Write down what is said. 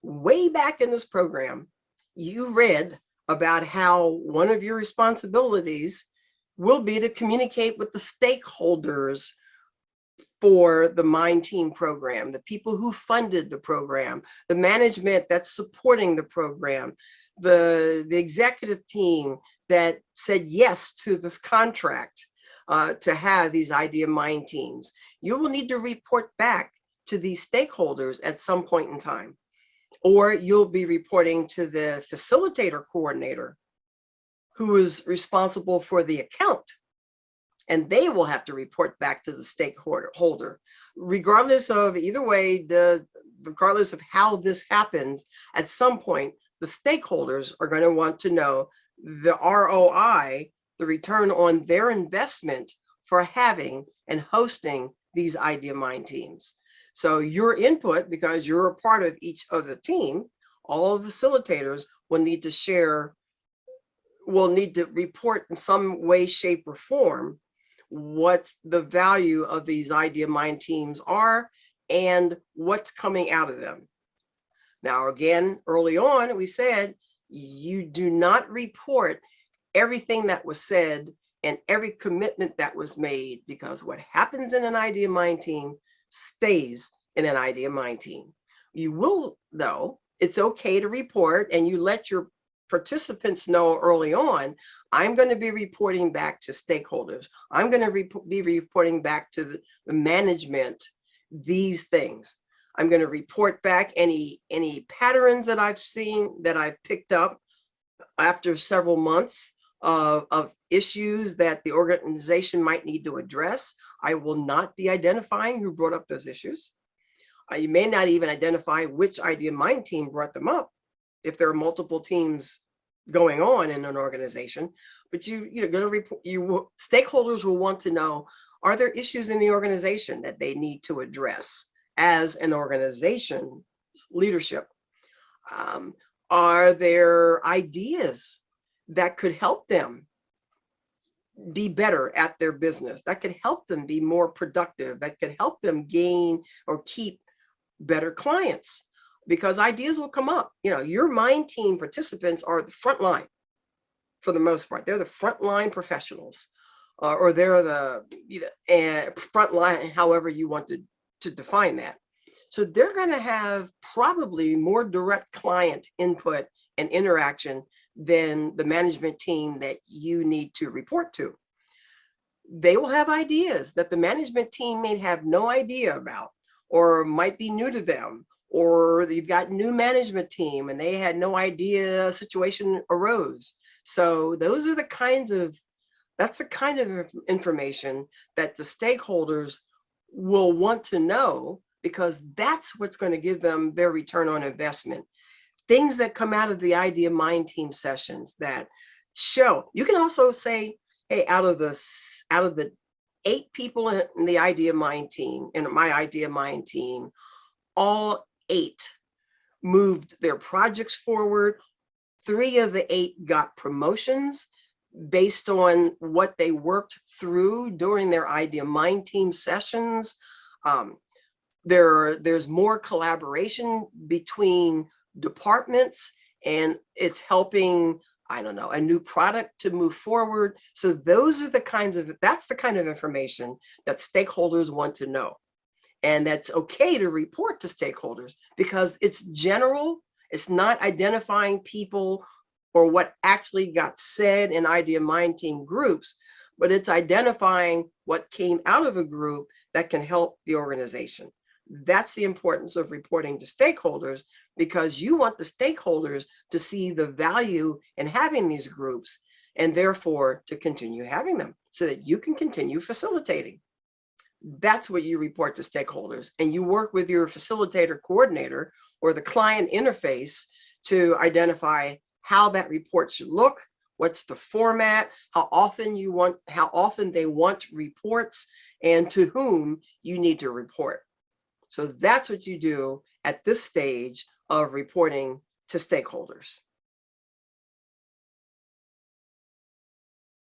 way back in this program, you read about how one of your responsibilities will be to communicate with the stakeholders for the MindTeam program, the people who funded the program, the management that's supporting the program, the executive team that said yes to this contract to have these Idea Mind Teams. You will need to report back to these stakeholders at some point in time, or you'll be reporting to the facilitator coordinator who is responsible for the account, and they will have to report back to the stakeholder. Regardless of either way, regardless of how this happens, at some point, the stakeholders are going to want to know the ROI, the return on their investment for having and hosting these Idea Mind Teams. So your input, because you're a part of each of the team, all facilitators will need to share, will need to report in some way, shape, or form what the value of these Idea Mind Teams are and what's coming out of them. Now, again, early on, we said you do not report everything that was said and every commitment that was made, because what happens in an Idea Mind Team stays in an Idea Mind Team. You will, though, it's okay to report, and you let your participants know early on, I'm going to be reporting back to stakeholders. I'm going to be reporting back to the management these things. I'm going to report back any patterns that I've seen, that I've picked up after several months of issues that the organization might need to address. I will not be identifying who brought up those issues. You may not even identify which Idea Mind Team brought them up if there are multiple teams going on in an organization. But you're going to report. Stakeholders will want to know, are there issues in the organization that they need to address as an organization leadership? Are there ideas that could help them be better at their business, that could help them be more productive, that could help them gain or keep better clients? Because ideas will come up. Your Mind Team participants are the front line for the most part. They're the frontline professionals, or they're the front line, however you want to define that. So they're going to have probably more direct client input and interaction than the management team that you need to report to. They will have ideas that the management team may have no idea about, or might be new to them, or you've got new management team and they had no idea a situation arose. So those are that's the kind of information that the stakeholders will want to know, because that's what's going to give them their return on investment. Things that come out of the Idea Mind Team sessions that show. You can also say, hey, out of the 8 people in the Idea Mind Team, in my Idea Mind Team, all 8 moved their projects forward. 3 of the 8 got promotions based on what they worked through during their Idea Mind Team sessions. There's more collaboration between departments, and it's helping, I don't know, a new product to move forward. So that's the kind of information that stakeholders want to know. And that's okay to report to stakeholders, because it's general. It's not identifying people or what actually got said in Idea Mind Team groups, but it's identifying what came out of a group that can help the organization. That's the importance of reporting to stakeholders, because you want the stakeholders to see the value in having these groups, and therefore to continue having them so that you can continue facilitating. That's what you report to stakeholders, and you work with your facilitator coordinator or the client interface to identify how that report should look, what's the format, how often they want reports, and to whom you need to report. So that's what you do at this stage of reporting to stakeholders.